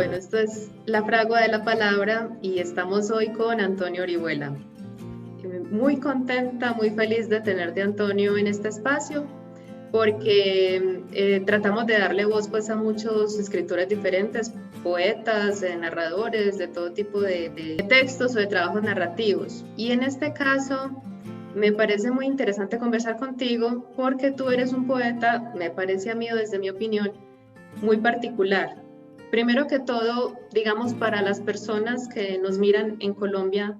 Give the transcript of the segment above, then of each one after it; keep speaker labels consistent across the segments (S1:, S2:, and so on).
S1: Bueno, esto es La Fragua de la Palabra y estamos hoy con Antonio Orihuela. Muy contenta, muy feliz de tenerte, Antonio, en este espacio porque tratamos de darle voz pues a muchos escritores diferentes, poetas, narradores, de todo tipo de textos o de trabajos narrativos. Y en este caso me parece muy interesante conversar contigo porque tú eres un poeta, me parece a mí, desde mi opinión, muy particular. Primero que todo, digamos, para las personas que nos miran en Colombia,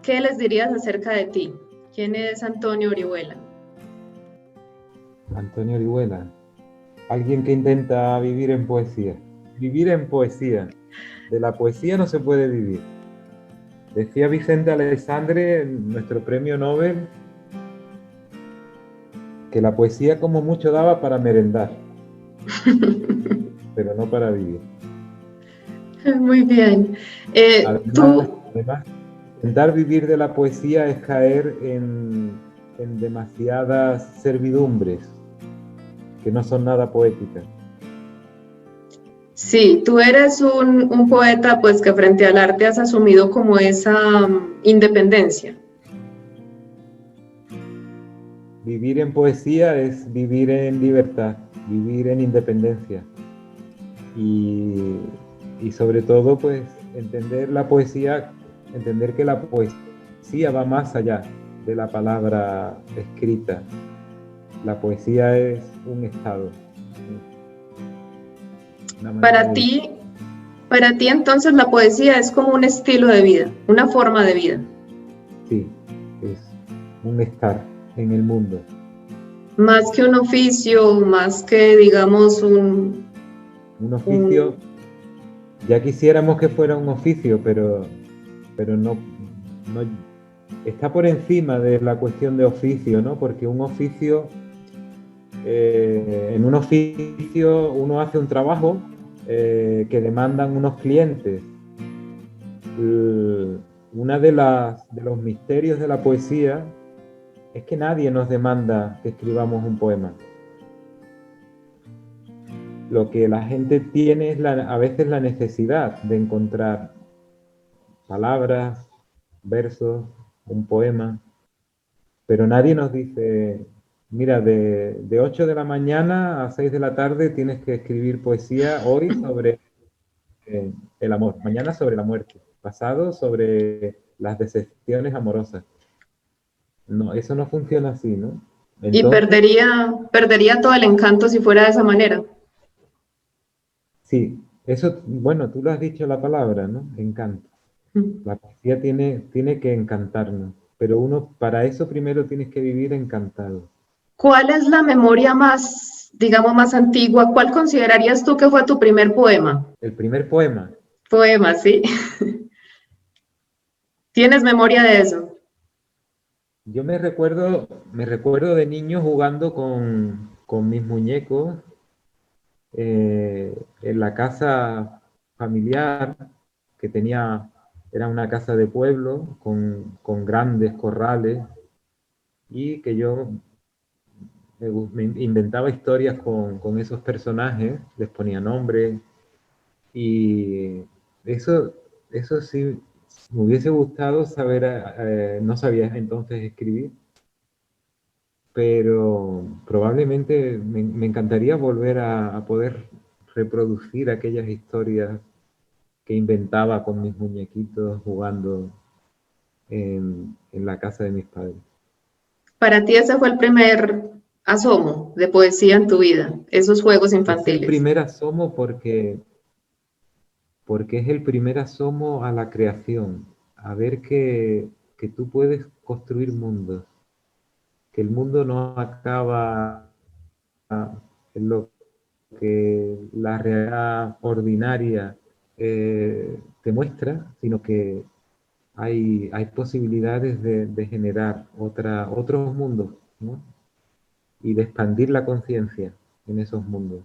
S1: ¿qué les dirías acerca de ti? ¿Quién es Antonio Orihuela?
S2: Antonio Orihuela, alguien que intenta vivir en poesía. Vivir en poesía. De la poesía no se puede vivir. Decía Vicente Aleixandre, nuestro premio Nobel, que la poesía como mucho daba para merendar, pero no para vivir.
S1: Muy bien.
S2: Además,
S1: Tú,
S2: además, intentar vivir de la poesía es caer en demasiadas servidumbres que no son nada poéticas.
S1: sí, tú eres un poeta pues que frente al arte has asumido como esa independencia.
S2: Vivir en poesía es vivir en libertad, vivir en independencia. Y, y sobre todo, pues, entender la poesía, entender que la poesía va más allá de la palabra escrita. La poesía es un estado, una manera
S1: Para
S2: de vivir.
S1: ti, para ti entonces la poesía es como un estilo de vida, una forma de vida.
S2: Sí, es un estar en el mundo.
S1: Más que un oficio, más que digamos
S2: Un
S1: un
S2: oficio, ya quisiéramos que fuera un oficio, pero no está por encima de la cuestión de oficio, ¿no? Porque un oficio, en un oficio uno hace un trabajo que demandan unos clientes. Una de los misterios de la poesía es que nadie nos demanda que escribamos un poema. Lo que la gente tiene es a veces la necesidad de encontrar palabras, versos, un poema, pero nadie nos dice, mira, de 8 de la mañana a 6 de la tarde tienes que escribir poesía hoy sobre el amor, mañana sobre la muerte, pasado sobre las decepciones amorosas. No, eso no funciona así, ¿no?
S1: y
S2: Entonces,
S1: perdería todo el encanto si fuera de esa manera.
S2: sí, eso, bueno, tú lo has dicho la palabra, ¿no? Encanto. La poesía tiene que encantarnos, pero uno, para eso primero tienes que vivir encantado.
S1: ¿Cuál es la memoria más, digamos, más antigua? ¿Cuál considerarías tú que fue tu primer poema?
S2: El primer poema,
S1: Poema, sí. ¿Tienes memoria de eso?
S2: yo me recuerdo de niño jugando con mis muñecos en la casa familiar que tenía, era una casa de pueblo con grandes corrales y que yo me inventaba historias con esos personajes, les ponía nombre y eso, eso sí, me hubiese gustado saber, no sabía entonces escribir, pero probablemente me encantaría volver a poder reproducir aquellas historias que inventaba con mis muñequitos jugando en la casa de mis padres.
S1: Para ti ese fue el primer asomo de poesía en tu vida, esos juegos
S2: Es el
S1: infantiles.
S2: primer asomo porque es el primer asomo a la creación, a ver que tú puedes construir mundos, que el mundo no acaba en lo que la realidad ordinaria te muestra, sino que hay posibilidades de generar otros mundos, ¿no? Y de expandir la conciencia en esos mundos.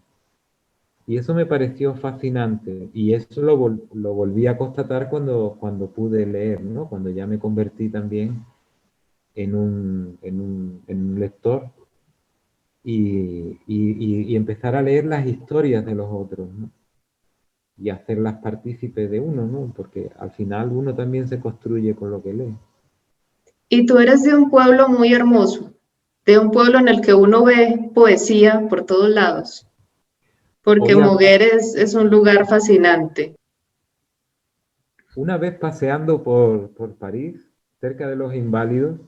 S2: Y eso me pareció fascinante y eso lo volví a constatar cuando pude leer, ¿no? Cuando ya me convertí también en un lector y empezar a leer las historias de los otros, ¿no? y hacerlas partícipes de uno, ¿no? Porque al final uno también se construye con lo que lee.
S1: Y tú eres de un pueblo muy hermoso, de un pueblo en el que uno ve poesía por todos lados, porque
S2: Hoy,
S1: Moguer es un lugar fascinante.
S2: una vez paseando por París, cerca de los Inválidos,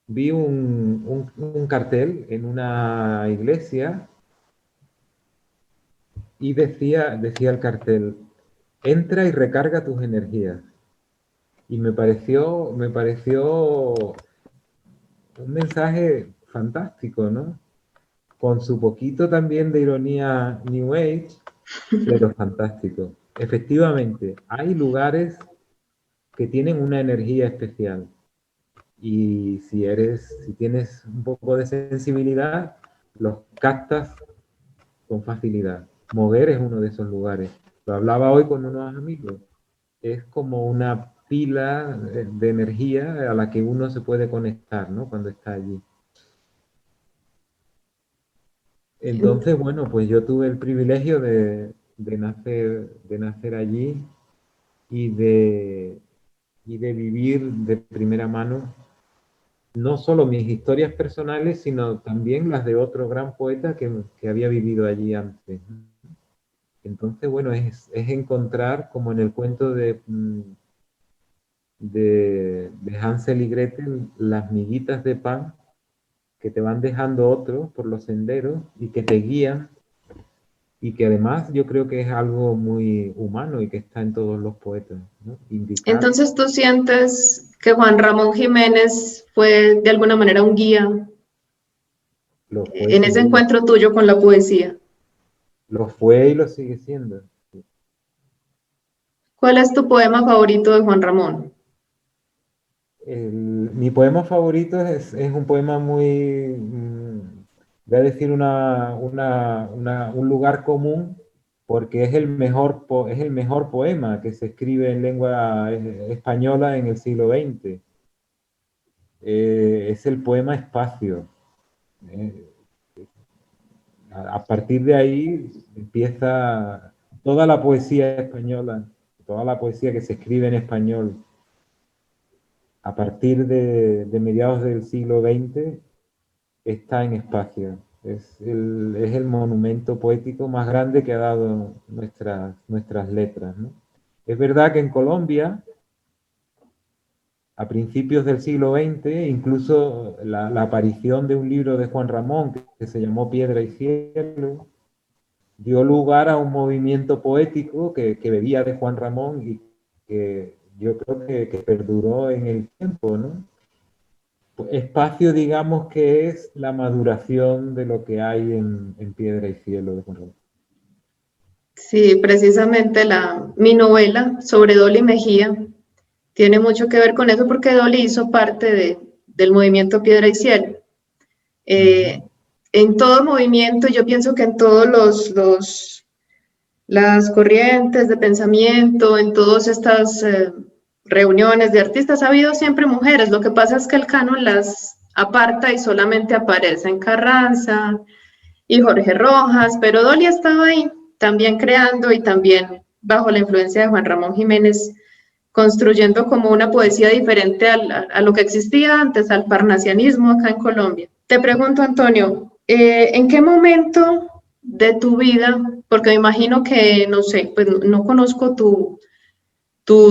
S2: vi un cartel en una iglesia y decía el cartel, entra y recarga tus energías. Y me pareció un mensaje fantástico, ¿no? Con su poquito también de ironía New Age, pero fantástico. Efectivamente, hay lugares que tienen una energía especial. Y si tienes un poco de sensibilidad, los captas con facilidad. Mover es uno de esos lugares. Lo hablaba hoy con unos amigos. Es como una pila de energía a la que uno se puede conectar, ¿no? Cuando está allí. Entonces, bueno, pues yo tuve el privilegio de nacer allí y de vivir de primera mano no solo mis historias personales, sino también las de otro gran poeta que había vivido allí antes. Entonces, bueno, es encontrar, como en el cuento de Hansel y Gretel, las miguitas de pan que te van dejando otros por los senderos y que te guían, y que además yo creo que es algo muy humano y que está en todos los poetas, ¿no? Indicar
S1: Entonces, ¿tú sientes que Juan Ramón Jiménez fue de alguna manera un guía
S2: lo fue
S1: en
S2: sin
S1: ese
S2: duda.
S1: encuentro tuyo con la poesía?
S2: Lo fue y lo sigue siendo.
S1: ¿Cuál es tu poema favorito de Juan Ramón?
S2: Mi poema favorito es un poema muy, voy a decir un lugar común, porque es el mejor poema que se escribe en lengua española en el siglo XX. Es el poema Espacio. Eh, a partir de ahí empieza toda la poesía española, toda la poesía que se escribe en español a partir de mediados del siglo XX está en Espacio. Es el monumento poético más grande que ha dado nuestras letras, ¿no? Es verdad que en Colombia, a principios del siglo XX, incluso la aparición de un libro de Juan Ramón que se llamó Piedra y Cielo, dio lugar a un movimiento poético que bebía de Juan Ramón y que yo creo que perduró en el tiempo, ¿no? Espacio, digamos que es la maduración de lo que hay en Piedra y Cielo de Juan Ramón.
S1: Sí, precisamente mi novela sobre Dolly Mejía tiene mucho que ver con eso porque Dolly hizo parte del movimiento Piedra y Cielo.
S2: Ujú.
S1: Eh, en todo movimiento, yo pienso que en todos las corrientes de pensamiento, en todas estas reuniones de artistas, ha habido siempre mujeres. Lo que pasa es que el canon las aparta y solamente aparecen Carranza y Jorge Rojas, pero Dolly estaba ahí también creando y también bajo la influencia de Juan Ramón Jiménez construyendo como una poesía diferente a lo que existía antes, al parnasianismo acá en Colombia. Te pregunto, Antonio, ¿en qué momento de tu vida, porque me imagino que, no sé, pues no conozco tu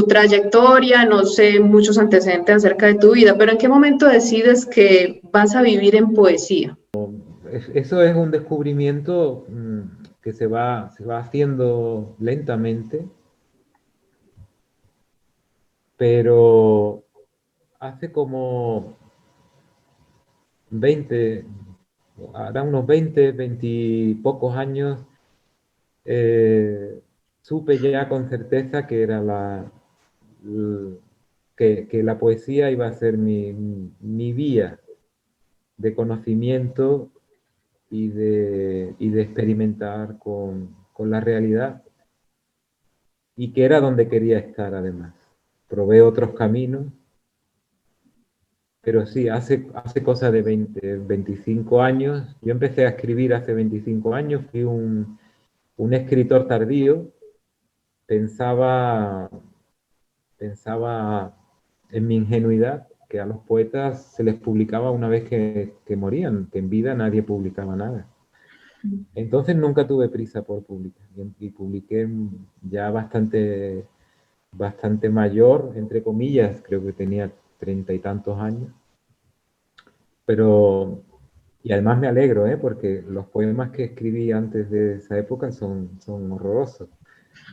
S1: trayectoria, no sé muchos antecedentes acerca de tu vida, pero ¿en qué momento decides que vas a vivir en poesía?
S2: Eso es un descubrimiento que se va haciendo lentamente, pero hace como 20, ahora unos 20 y pocos años, supe ya con certeza que era que la poesía iba a ser mi vía de conocimiento y de experimentar con la realidad, y que era donde quería estar además. Probé otros caminos, pero sí, hace cosa de 25 años, yo empecé a escribir hace 25 años, fui un escritor tardío, pensaba, pensaba en mi ingenuidad que a los poetas se les publicaba una vez que morían, que en vida nadie publicaba nada. Entonces nunca tuve prisa por publicar y publiqué ya bastante mayor, entre comillas, creo que tenía 30 y tantos años, pero, y además me alegro, ¿eh? Porque los poemas que escribí antes de esa época son horrorosos.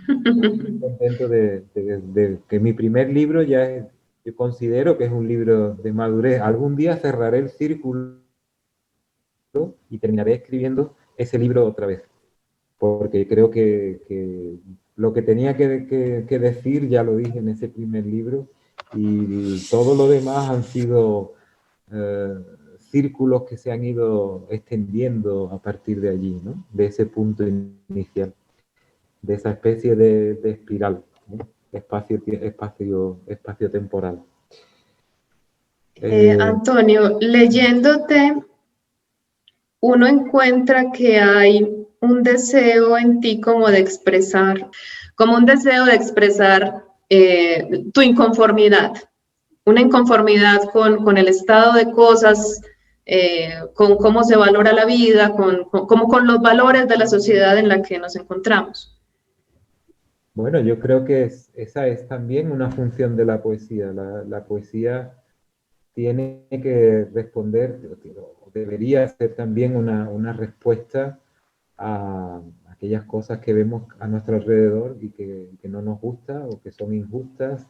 S2: Estoy contento de que mi primer libro ya es, yo considero que es un libro de madurez. Algún día cerraré el círculo y terminaré escribiendo ese libro otra vez, porque creo que lo que tenía que decir ya lo dije en ese primer libro y todo lo demás han sido eh, círculos que se han ido extendiendo a partir de allí, ¿no? De ese punto inicial, de esa especie de espiral, ¿no? Espacio temporal.
S1: Antonio, leyéndote, uno encuentra que hay un deseo en ti como de expresar, como un deseo de expresar tu inconformidad, una inconformidad con el estado de cosas, con cómo se valora la vida, como con los valores de la sociedad en la que nos encontramos.
S2: Bueno, yo creo que esa es también una función de la poesía. La poesía tiene que responder, o debería ser también una respuesta a aquellas cosas que vemos a nuestro alrededor y que no nos gusta o que son injustas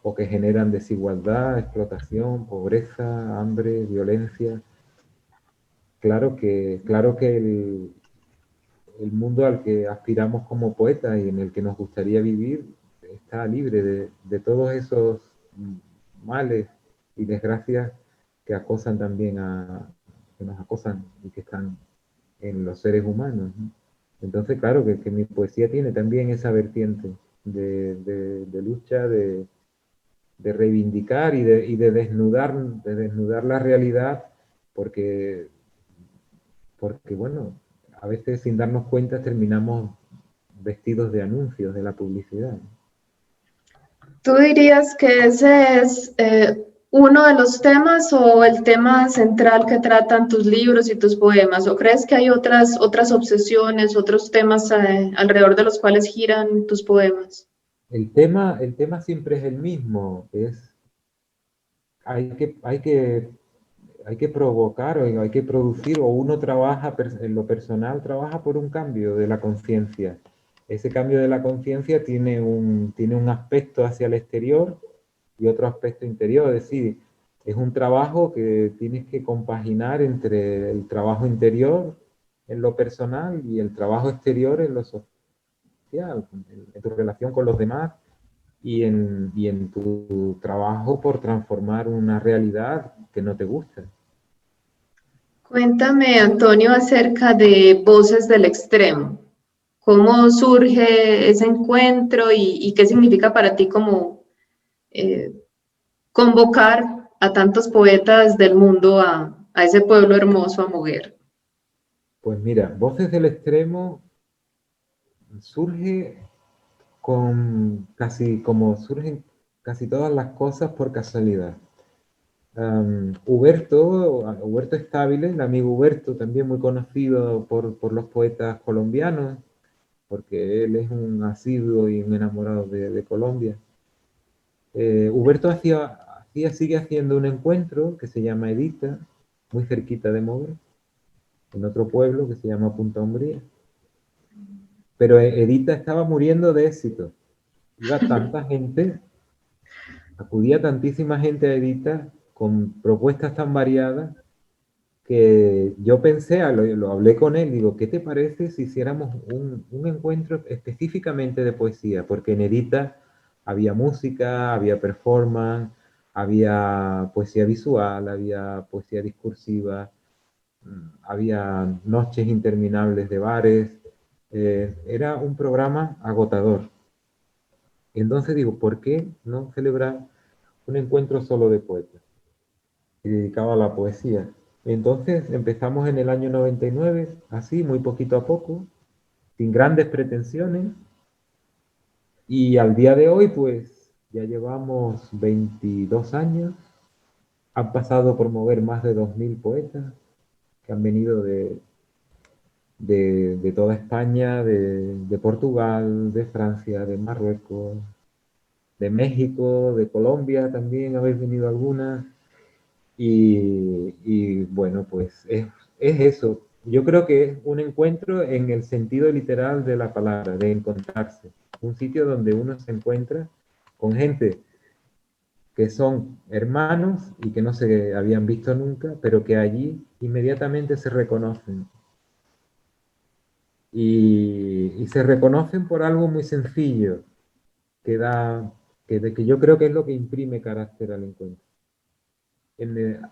S2: o que generan desigualdad, explotación, pobreza, hambre, violencia. Claro que el mundo al que aspiramos como poetas y en el que nos gustaría vivir está libre de todos esos males y desgracias que acosan también que nos acosan y que están en los seres humanos, ¿no? Entonces, claro que mi poesía tiene también esa vertiente de lucha, de reivindicar y de desnudar la realidad, porque, porque, bueno, a veces sin darnos cuenta terminamos vestidos de anuncios de la publicidad.
S1: ¿Tú dirías que ese es uno de los temas o el tema central que tratan tus libros y tus poemas? ¿O crees que hay otras obsesiones, otros temas alrededor de los cuales giran tus poemas?
S2: El tema siempre es el mismo, hay que, hay que, hay que provocar o hay que producir, o uno trabaja en lo personal, trabaja por un cambio de la conciencia. Ese cambio de la conciencia tiene un aspecto hacia el exterior y otro aspecto interior, es decir, es un trabajo que tienes que compaginar entre el trabajo interior en lo personal y el trabajo exterior en lo social, en tu relación con los demás y en tu trabajo por transformar una realidad que no te gusta.
S1: Cuéntame, Antonio, acerca de Voces del Extremo. ¿Cómo surge ese encuentro y qué significa para ti como eh, convocar a tantos poetas del mundo a ese pueblo hermoso, a Moguer?
S2: Pues mira, Voces del Extremo surge como surgen casi todas las cosas por casualidad. Huberto Estábile, el amigo Huberto, también muy conocido por los poetas colombianos, porque él es un asiduo y un enamorado de Colombia. Huberto sigue haciendo un encuentro que se llama Edita, muy cerquita de Moguer, en otro pueblo que se llama Punta Umbría. Pero Edita estaba muriendo de éxito. Iba tanta gente, acudía tantísima gente a Edita con propuestas tan variadas que yo pensé, lo hablé con él, digo, ¿qué te parece si hiciéramos un encuentro específicamente de poesía? Porque en Edita había música, había performance, había poesía visual, había poesía discursiva, había noches interminables de bares, era un programa agotador. Y entonces digo, ¿por qué no celebrar un encuentro solo de poetas y dedicado a la poesía? Entonces empezamos en el año 99, así, muy poquito a poco, sin grandes pretensiones, Y al día de hoy, pues ya llevamos 22 años, han pasado por mover más de 2000 poetas que han venido de toda España, de Portugal, de Francia, de Marruecos, de México, de Colombia también habéis venido algunas. Y bueno, pues es eso. Yo creo que es un encuentro en el sentido literal de la palabra, de encontrarse. Un sitio donde uno se encuentra con gente que son hermanos y que no se habían visto nunca, pero que allí inmediatamente se reconocen. Y se reconocen por algo muy sencillo, que da, que yo creo que es lo que imprime carácter al encuentro.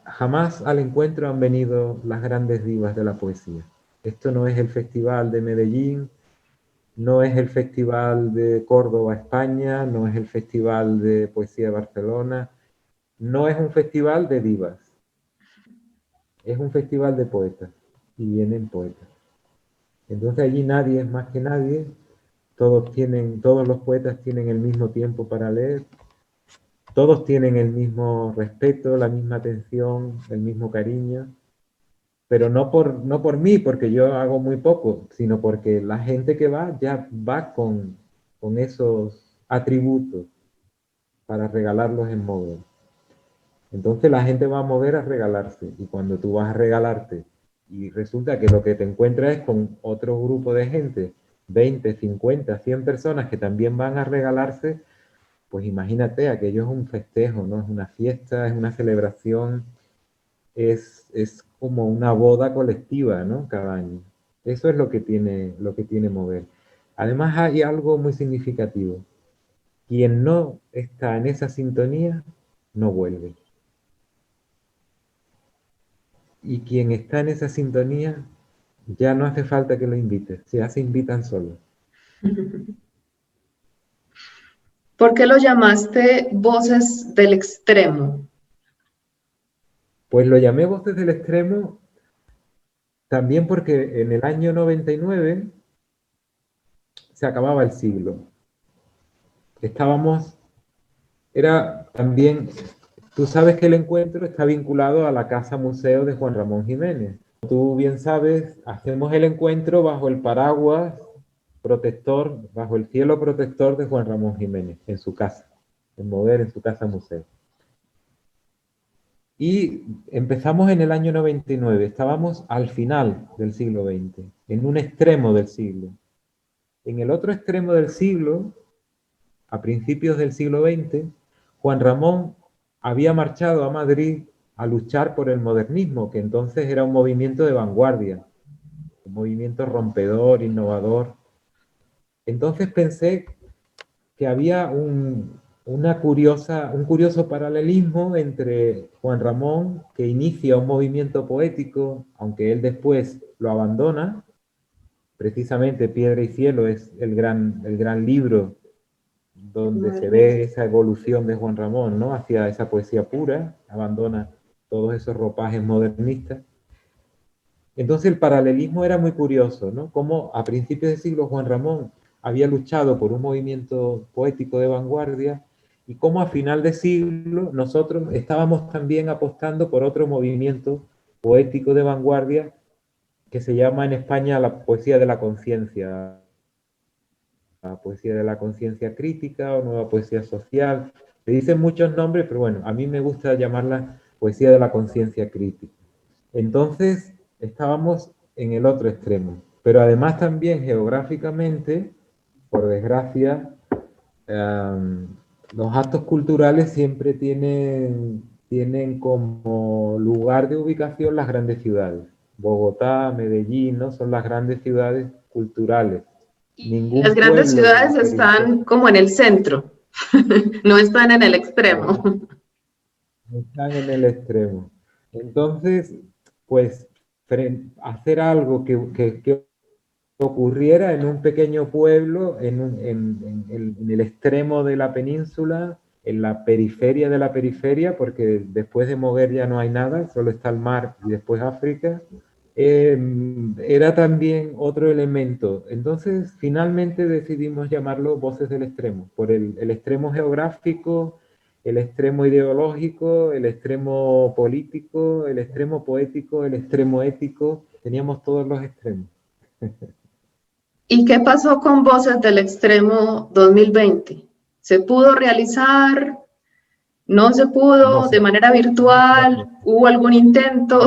S2: Jamás al encuentro han venido las grandes divas de la poesía. Esto no es el Festival de Medellín, no es el Festival de Córdoba, España, no es el Festival de Poesía de Barcelona, no es un festival de divas, es un festival de poetas y vienen poetas. Entonces allí nadie es más que nadie, todos los poetas tienen el mismo tiempo para leer, todos tienen el mismo respeto, la misma atención, el mismo cariño, pero no por mí, porque yo hago muy poco, sino porque la gente que va ya va con esos atributos para regalarlos en mover. Entonces la gente va a mover a regalarse, y cuando tú vas a regalarte y resulta que lo que te encuentras es con otro grupo de gente, 20, 50, 100 personas que también van a regalarse, pues imagínate, aquello es un festejo, ¿no? Es una fiesta, es una celebración, es como una boda colectiva, ¿no? Cada año. Eso es lo que tiene mover. Además hay algo muy significativo. Quien no está en esa sintonía, no vuelve. Y quien está en esa sintonía, ya no hace falta que lo invites, ya se invitan solos.
S1: ¿Por qué lo llamaste Voces del Extremo?
S2: Pues lo llamé Voces del Extremo también porque en el año 99 se acababa el siglo. Estábamos, era también, tú sabes que el encuentro está vinculado a la Casa Museo de Juan Ramón Jiménez. Tú bien sabes, hacemos el encuentro bajo el paraguas protector, bajo el cielo protector de Juan Ramón Jiménez, en su casa, en Mover, en su casa museo. Y empezamos en el año 99, estábamos al final del siglo XX, en un extremo del siglo. En el otro extremo del siglo, a principios del siglo XX, Juan Ramón había marchado a Madrid a luchar por el modernismo, que entonces era un movimiento de vanguardia, un movimiento rompedor, innovador. Entonces pensé que había un curioso paralelismo entre Juan Ramón, que inicia un movimiento poético, aunque él después lo abandona. Precisamente Piedra y Cielo es el gran libro donde se ve esa evolución de Juan Ramón, ¿no? Hacia esa poesía pura, abandona todos esos ropajes modernistas. Entonces el paralelismo era muy curioso, ¿no? Como a principios del siglo Juan Ramón había luchado por un movimiento poético de vanguardia y cómo a final de siglo nosotros estábamos también apostando por otro movimiento poético de vanguardia que se llama en España la poesía de la conciencia, la poesía de la conciencia crítica o nueva poesía social. Se dicen muchos nombres, pero bueno, a mí me gusta llamarla poesía de la conciencia crítica. Entonces, estábamos en el otro extremo. Pero además también geográficamente, por desgracia, eh, los actos culturales siempre tienen como lugar de ubicación las grandes ciudades. Bogotá, Medellín, ¿no? Son las grandes ciudades culturales.
S1: Y las
S2: Ningún
S1: grandes
S2: pueblo de la
S1: ciudades
S2: periferia
S1: están como en el centro, no están en el extremo.
S2: están en el extremo. Entonces, pues hacer algo que ocurriera en un pequeño pueblo, en el extremo de la península, en la periferia de la periferia, porque después de Moguer ya no hay nada, solo está el mar y después África. Era también otro elemento. Entonces, finalmente decidimos llamarlo Voces del Extremo, por el extremo geográfico, el extremo ideológico, el extremo político, el extremo poético, el extremo ético. Teníamos todos los extremos.
S1: ¿Y qué pasó con Voces del Extremo 2020? ¿Se pudo realizar? ¿No se
S2: No
S1: pudo? ¿De
S2: sé,
S1: manera
S2: no
S1: virtual?
S2: sé.
S1: ¿Hubo algún intento?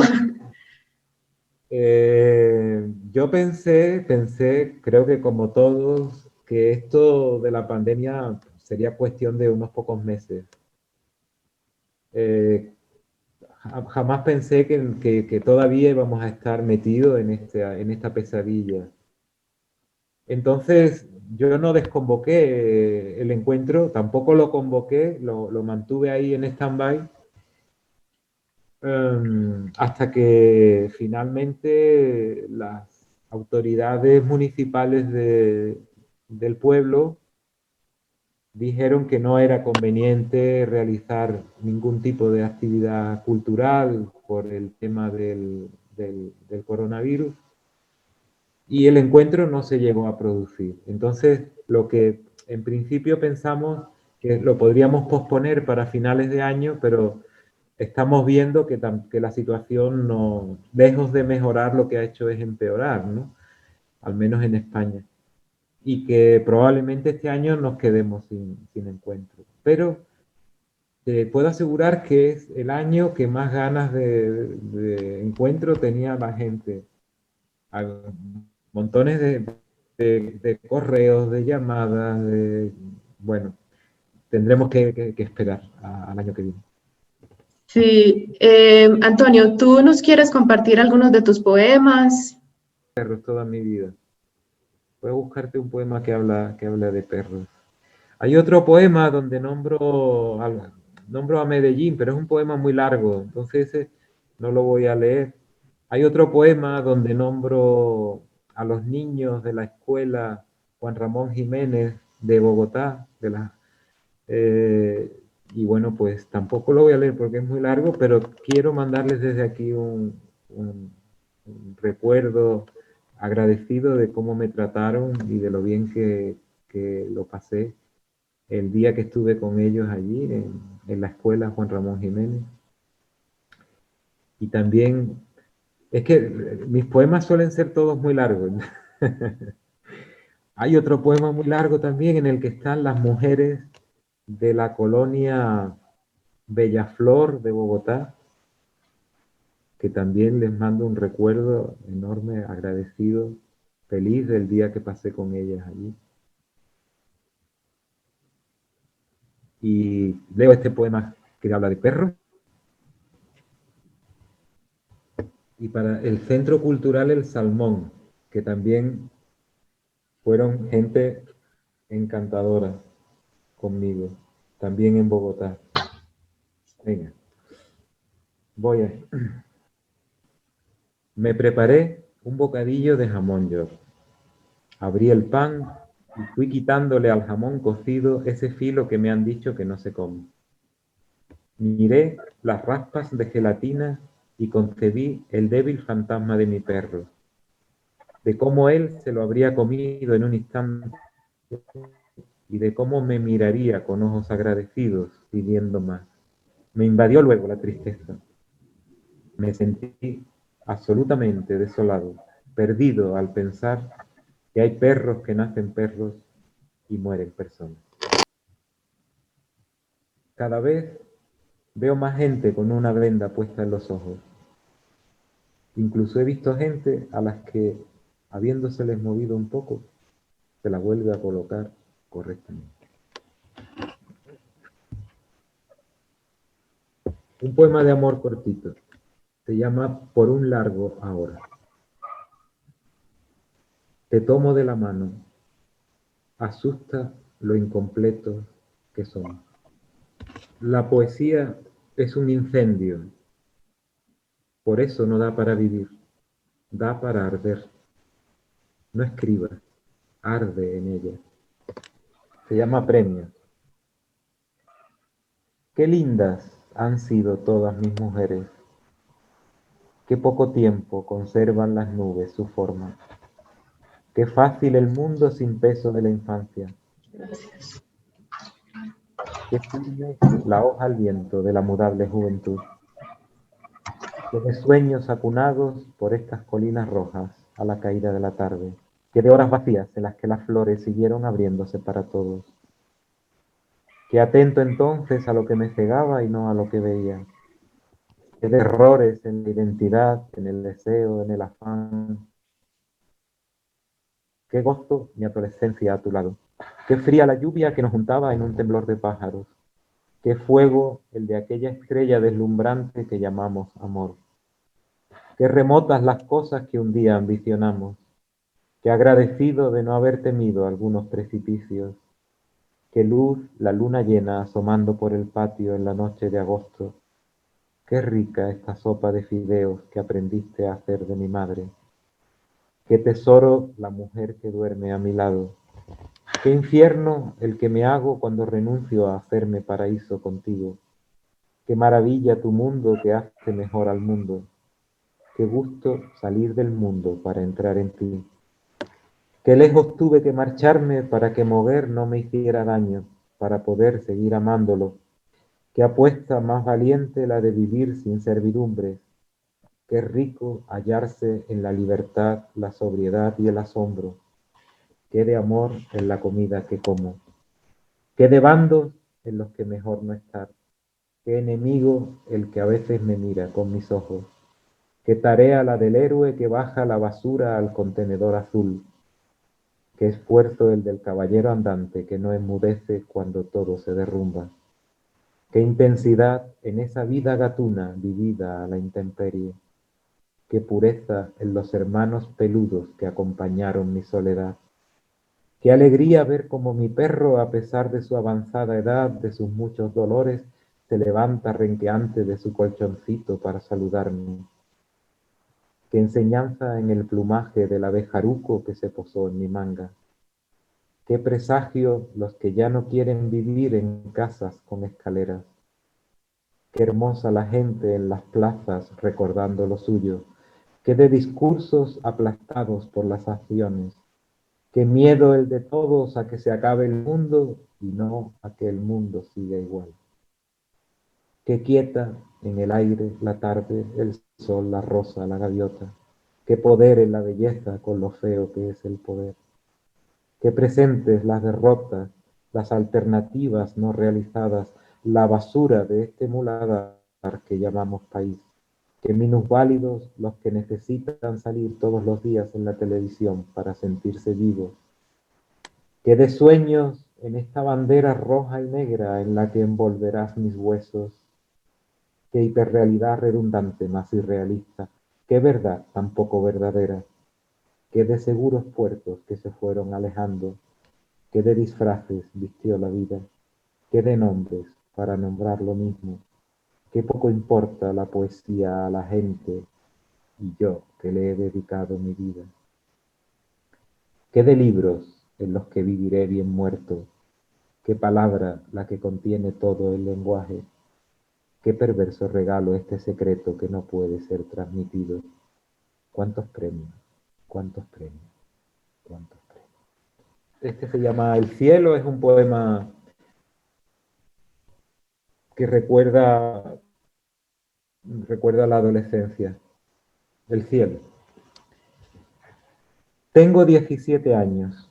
S2: Yo pensé, creo que como todos, que esto de la pandemia sería cuestión de unos pocos meses. Eh, Jamás pensé que todavía íbamos a estar metidos en esta pesadilla. Entonces, yo no desconvoqué el encuentro, tampoco lo convoqué, lo mantuve ahí en stand-by, hasta que finalmente las autoridades municipales del pueblo dijeron que no era conveniente realizar ningún tipo de actividad cultural por el tema del coronavirus y el encuentro no se llegó a producir. Entonces, lo que en principio pensamos que lo podríamos posponer para finales de año, pero estamos viendo que la situación no, lejos de mejorar, lo que ha hecho es empeorar, ¿no? Al menos en España. Y que probablemente este año nos quedemos sin encuentro. Pero te puedo asegurar que es el año que más ganas de encuentro tenía la gente. Hay montones de correos, de llamadas, bueno, tendremos que esperar al año que viene.
S1: Sí, Antonio, ¿tú nos quieres compartir algunos de tus poemas?
S2: Perros toda mi vida. Voy a buscarte un poema que habla de perros. Hay otro poema donde nombro a Medellín, pero es un poema muy largo, entonces ese no lo voy a leer. Hay otro poema donde nombro a los niños de la escuela Juan Ramón Jiménez de Bogotá, eh, y bueno, pues tampoco lo voy a leer porque es muy largo, pero quiero mandarles desde aquí un recuerdo agradecido de cómo me trataron y de lo bien que lo pasé el día que estuve con ellos allí en la escuela Juan Ramón Jiménez. Y también, es que mis poemas suelen ser todos muy largos. Hay otro poema muy largo también en el que están las mujeres de la colonia Bellaflor de Bogotá, que también les mando un recuerdo enorme, agradecido, feliz del día que pasé con ellas allí. Y leo este poema que habla de perros. Y para el Centro Cultural El Salmón, que también fueron gente encantadora conmigo, también en Bogotá. Venga, voy a... Me preparé un bocadillo de jamón york. Abrí el pan y fui quitándole al jamón cocido ese filo que me han dicho que no se come. Miré las raspas de gelatina y concebí el débil fantasma de mi perro, de cómo él se lo habría comido en un instante y de cómo me miraría con ojos agradecidos pidiendo más. Me invadió luego la tristeza. Me sentí absolutamente desolado, perdido al pensar que hay perros que nacen perros y mueren personas. Cada vez veo más gente con una venda puesta en los ojos. Incluso he visto gente a las que, habiéndoseles movido un poco, se la vuelve a colocar correctamente. Un poema de amor cortito. Se llama Por un largo ahora. Te tomo de la mano. Asusta lo incompleto que somos. La poesía es un incendio. Por eso no da para vivir. Da para arder. No escribas. Arde en ella. Se llama Premio. Qué lindas han sido todas mis mujeres. Qué poco tiempo conservan las nubes su forma. Qué fácil el mundo sin peso de la infancia.
S1: Gracias.
S2: Qué firme la hoja al viento de la mudable juventud. Que de sueños acunados por estas colinas rojas a la caída de la tarde. Que de horas vacías en las que las flores siguieron abriéndose para todos. Que atento entonces a lo que me cegaba y no a lo que veía. Que de errores en la identidad, en el deseo, en el afán. Qué gozo mi adolescencia a tu lado. Qué fría la lluvia que nos juntaba en un temblor de pájaros. Qué fuego el de aquella estrella deslumbrante que llamamos amor. Qué remotas las cosas que un día ambicionamos. Qué agradecido de no haber temido algunos precipicios. Qué luz la luna llena asomando por el patio en la noche de agosto. Qué rica esta sopa de fideos que aprendiste a hacer de mi madre. Qué tesoro la mujer que duerme a mi lado. Qué infierno el que me hago cuando renuncio a hacerme paraíso contigo. Qué maravilla tu mundo que hace mejor al mundo. Qué gusto salir del mundo para entrar en ti. Qué lejos tuve que marcharme para que mover no me hiciera daño, para poder seguir amándolo. Qué apuesta más valiente la de vivir sin servidumbres. Qué rico hallarse en la libertad, la sobriedad y el asombro. Qué de amor en la comida que como. Qué de bandos en los que mejor no estar. Qué enemigo el que a veces me mira con mis ojos. Qué tarea la del héroe que baja la basura al contenedor azul. Qué esfuerzo el del caballero andante que no enmudece cuando todo se derrumba. Qué intensidad en esa vida gatuna vivida a la intemperie. Qué pureza en los hermanos peludos que acompañaron mi soledad. Qué alegría ver cómo mi perro, a pesar de su avanzada edad, de sus muchos dolores, se levanta renqueante de su colchoncito para saludarme. Qué enseñanza en el plumaje del abejaruco que se posó en mi manga. Qué presagio los que ya no quieren vivir en casas con escaleras. Qué hermosa la gente en las plazas recordando lo suyo. Qué de discursos aplastados por las acciones. Qué miedo el de todos a que se acabe el mundo y no a que el mundo siga igual. Qué quieta en el aire la tarde, el sol, la rosa, la gaviota. Qué poder en la belleza con lo feo que es el poder. Qué presentes las derrotas, las alternativas no realizadas, la basura de este muladar que llamamos país. Qué minusválidos los que necesitan salir todos los días en la televisión para sentirse vivos. Qué de sueños en esta bandera roja y negra en la que envolverás mis huesos. Qué hiperrealidad redundante más irrealista. Qué verdad tan poco verdadera. Qué de seguros puertos que se fueron alejando. Qué de disfraces vistió la vida. Qué de nombres para nombrar lo mismo. Qué poco importa la poesía a la gente y yo que le he dedicado mi vida. Qué de libros en los que viviré bien muerto. Qué palabra la que contiene todo el lenguaje. Qué perverso regalo este secreto que no puede ser transmitido. ¿Cuántos premios? ¿Cuántos premios? ¿Cuántos premios? Este se llama El cielo, es un poema que recuerda la adolescencia. El cielo. Tengo 17 años.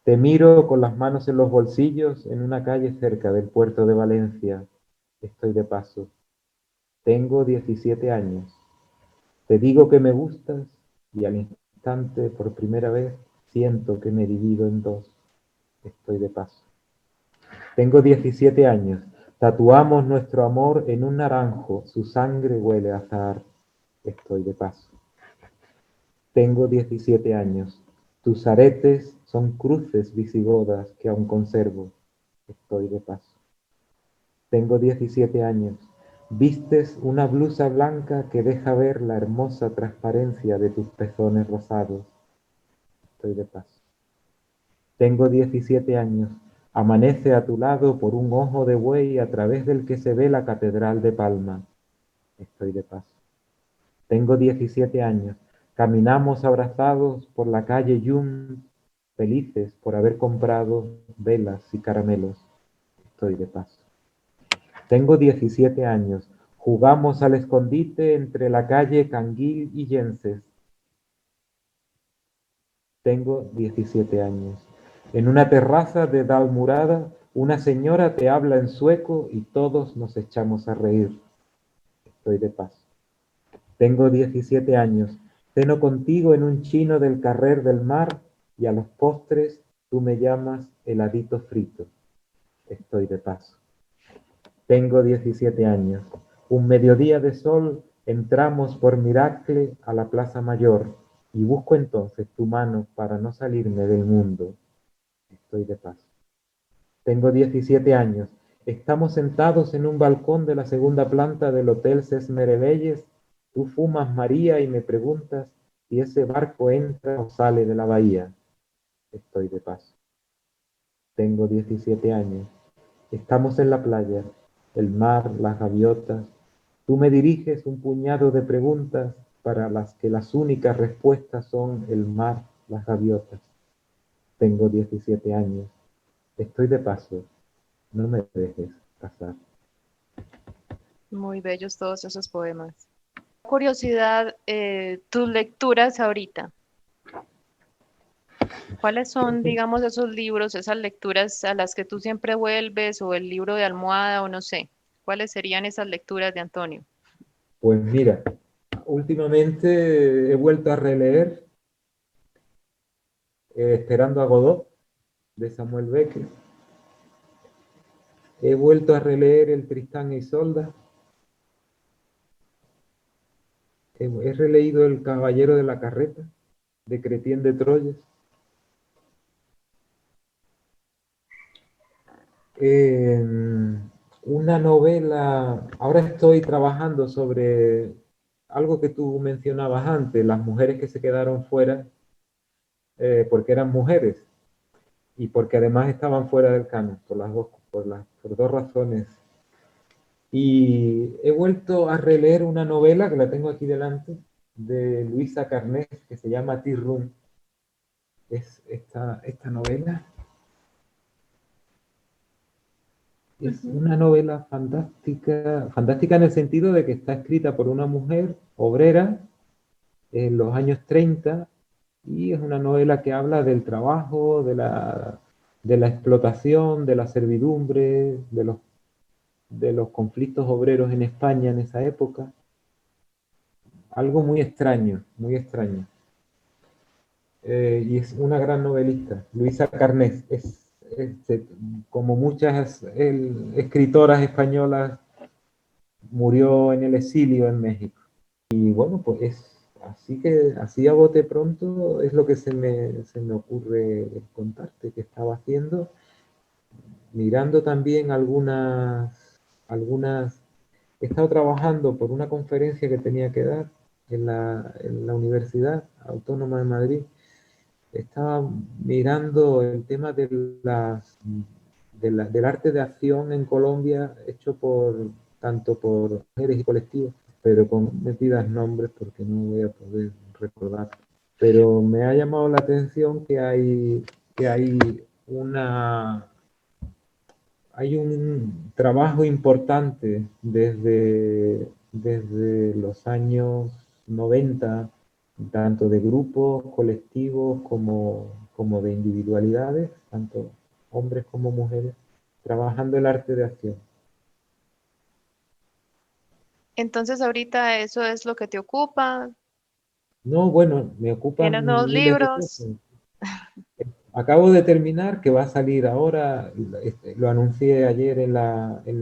S2: Te miro con las manos en los bolsillos en una calle cerca del puerto de Valencia. Estoy de paso. Tengo 17 años. Te digo que me gustas y al instante, por primera vez, siento que me divido en dos. Estoy de paso. Tengo 17 años. Tatuamos nuestro amor en un naranjo. Su sangre huele a azahar. Estoy de paso. Tengo 17 años. Tus aretes son cruces visigodas que aún conservo. Estoy de paso. Tengo 17 años. Vistes una blusa blanca que deja ver la hermosa transparencia de tus pezones rosados. Estoy de paso. Tengo 17 años. Amanece a tu lado por un ojo de buey a través del que se ve la catedral de Palma. Estoy de paso. Tengo 17 años. Caminamos abrazados por la calle Yum, felices por haber comprado velas y caramelos. Estoy de paso. Tengo 17 años. Jugamos al escondite entre la calle Canguil y Yenses. Tengo 17 años. En una terraza de Dalmurada, una señora te habla en sueco y todos nos echamos a reír. Estoy de paso. Tengo 17 años. Ceno contigo en un chino del Carrer del Mar y a los postres tú me llamas heladito frito. Estoy de paso. Tengo 17 años. Un mediodía de sol entramos por Miracle a la Plaza Mayor y busco entonces tu mano para no salirme del mundo. Estoy de paso. Tengo 17 años. Estamos sentados en un balcón de la segunda planta del Hotel Sesmerebelles. Tú fumas María y me preguntas si ese barco entra o sale de la bahía. Estoy de paso. Tengo 17 años. Estamos en la playa, el mar, las gaviotas. Tú me diriges un puñado de preguntas para las que las únicas respuestas son el mar, las gaviotas. Tengo 17 años. Estoy de paso. No me dejes pasar.
S3: Muy bellos todos esos poemas. Curiosidad, tus lecturas ahorita. ¿Cuáles son, digamos, esos libros, esas lecturas a las que tú siempre vuelves, o el libro de almohada, o no sé? ¿Cuáles serían esas lecturas de Antonio?
S2: Pues mira, últimamente he vuelto a releer Esperando a Godot, de Samuel Beckett. He vuelto a releer El Tristán e Isolda. He releído El Caballero de la Carreta, de Cretien de Troyes. Una novela, ahora estoy trabajando sobre algo que tú mencionabas antes, las mujeres que se quedaron fuera porque eran mujeres y porque además estaban fuera del canon, por dos razones. Y he vuelto a releer una novela que la tengo aquí delante, de Luisa Carnés, que se llama Tea Room. Es esta novela. Es una novela fantástica, fantástica en el sentido de que está escrita por una mujer obrera en los años 30 y es una novela que habla del trabajo, de la explotación, de la servidumbre, de los conflictos obreros en España en esa época. Algo muy extraño, muy extraño. Y es una gran novelista, Luisa Carnés. Como muchas escritoras españolas, murió en el exilio en México. Y bueno, pues así a bote pronto es lo que se me ocurre contarte que estaba haciendo, mirando también algunas, he estado trabajando por una conferencia que tenía que dar en la Universidad Autónoma de Madrid. Estaba mirando el tema del arte de acción en Colombia, hecho tanto por mujeres y colectivos, pero con metidas nombres porque no voy a poder recordar. Pero me ha llamado la atención que hay un trabajo importante desde los años 90, tanto de grupos, colectivos, como de individualidades, tanto hombres como mujeres, trabajando el arte de acción.
S3: Entonces, ahorita eso es lo que te ocupa.
S2: No, bueno, me
S3: ¿Tienes nuevos
S2: ocupan miles de
S3: libros?
S2: cosas. Acabo de terminar, que va a salir ahora, lo anuncié ayer en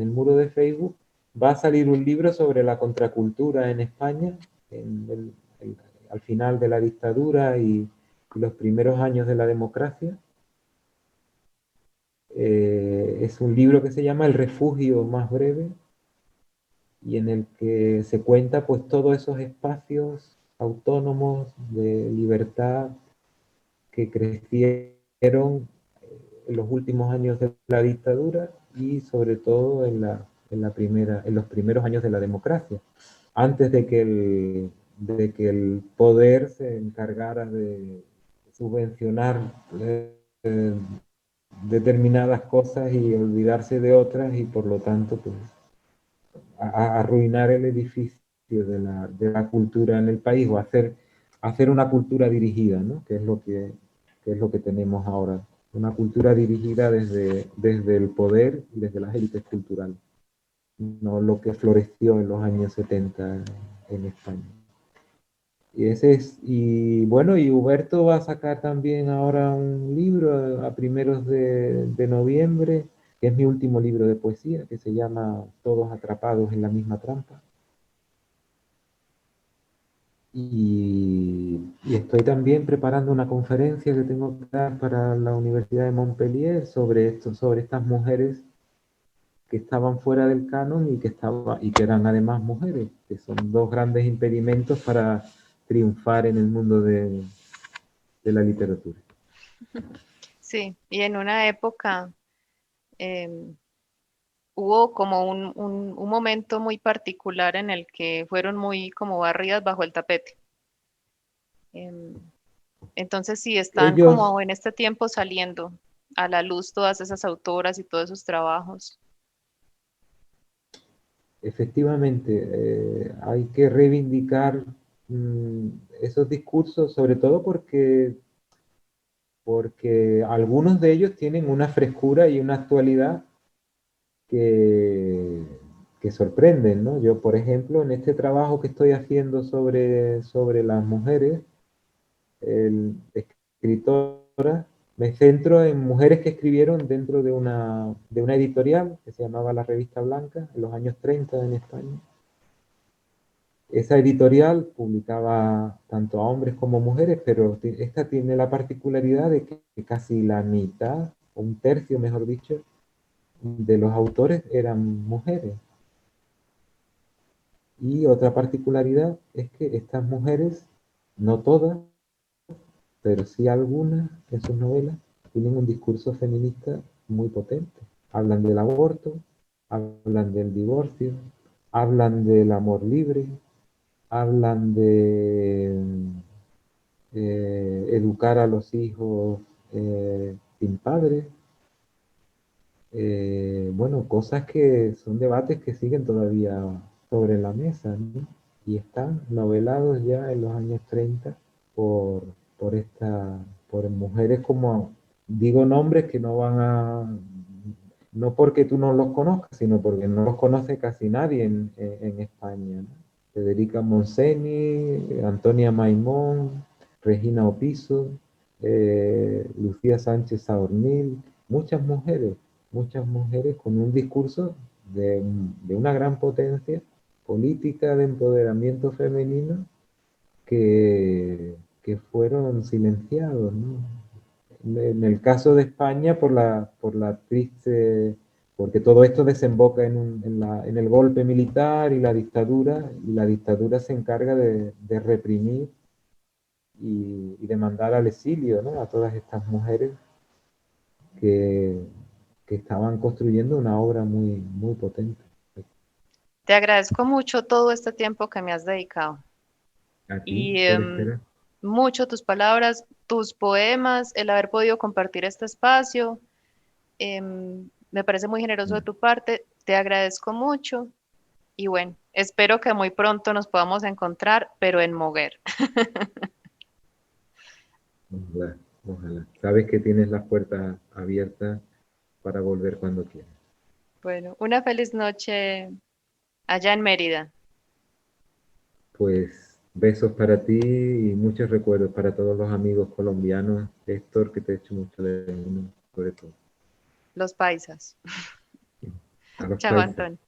S2: el muro de Facebook, va a salir un libro sobre la contracultura en España, en al final de la dictadura y los primeros años de la democracia. Es un libro que se llama El refugio más breve y en el que se cuenta pues todos esos espacios autónomos de libertad que crecieron en los últimos años de la dictadura y sobre todo en los primeros años de la democracia, antes de que de que el poder se encargara de subvencionar determinadas cosas y olvidarse de otras y por lo tanto pues arruinar el edificio de la cultura en el país o hacer una cultura dirigida, ¿no? Que es lo que tenemos ahora. Una cultura dirigida desde el poder y desde las élites culturales, no lo que floreció en los años 70 en España. Y bueno, y Huberto va a sacar también ahora un libro a primeros de noviembre, que es mi último libro de poesía, que se llama Todos atrapados en la misma trampa. Y estoy también preparando una conferencia que tengo que dar para la Universidad de Montpellier sobre esto, sobre estas mujeres que estaban fuera del canon y que eran además mujeres, que son dos grandes impedimentos para triunfar en el mundo de la literatura.
S3: Sí, y en una época em, hubo como un momento muy particular en el que fueron muy como barridas bajo el tapete. Em, entonces sí, están
S2: Ellos,
S3: como en este tiempo saliendo a la luz todas esas autoras y todos esos trabajos.
S2: efectivamente, hay que reivindicar esos discursos, sobre todo porque algunos de ellos tienen una frescura y una actualidad que, que sorprenden, ¿no? Yo, por ejemplo, en este trabajo que estoy haciendo sobre las mujeres, escritoras, me centro en mujeres que escribieron dentro de una editorial que se llamaba La Revista Blanca, en los años 30 en España. Esa editorial publicaba tanto a hombres como mujeres, pero esta tiene la particularidad de que casi la mitad, o un tercio, mejor dicho, de los autores eran mujeres. Y otra particularidad es que estas mujeres, no todas, pero sí algunas en sus novelas, tienen un discurso feminista muy potente. Hablan del aborto, hablan del divorcio, hablan del amor libre, hablan de educar a los hijos sin padres. Bueno, cosas que son debates que siguen todavía sobre la mesa, ¿no? Y están novelados ya en los años 30 por, por mujeres como, digo nombres que no van a, no porque tú no los conozcas, sino porque no los conoce casi nadie en España, ¿no? Federica Montseny, Antonia Maimón, Regina Opiso, Lucía Sánchez Saornil, muchas mujeres con un discurso de una gran potencia política de empoderamiento femenino que fueron silenciados, ¿no? En el caso de España, por la triste, porque todo esto desemboca en el golpe militar y la dictadura se encarga de reprimir y de mandar al exilio, ¿no? A todas estas mujeres que, que estaban construyendo una obra muy, muy potente.
S3: Te agradezco mucho todo este tiempo que me has dedicado
S2: A ti,
S3: y
S2: por esperar.
S3: mucho tus palabras, tus poemas, el haber podido compartir este espacio. Me parece muy generoso de tu parte. Te agradezco mucho y bueno, espero que muy pronto nos podamos encontrar, pero en Moguer.
S2: Ojalá, ojalá. Sabes que tienes las puertas abiertas para volver cuando quieras.
S3: Bueno, una feliz noche allá en Mérida.
S2: Pues besos para ti y muchos recuerdos para todos los amigos colombianos. Héctor, que te echo mucho de menos, sobre todo.
S3: Los paisas.
S2: A los
S3: Chao,
S2: países.
S3: Antonio.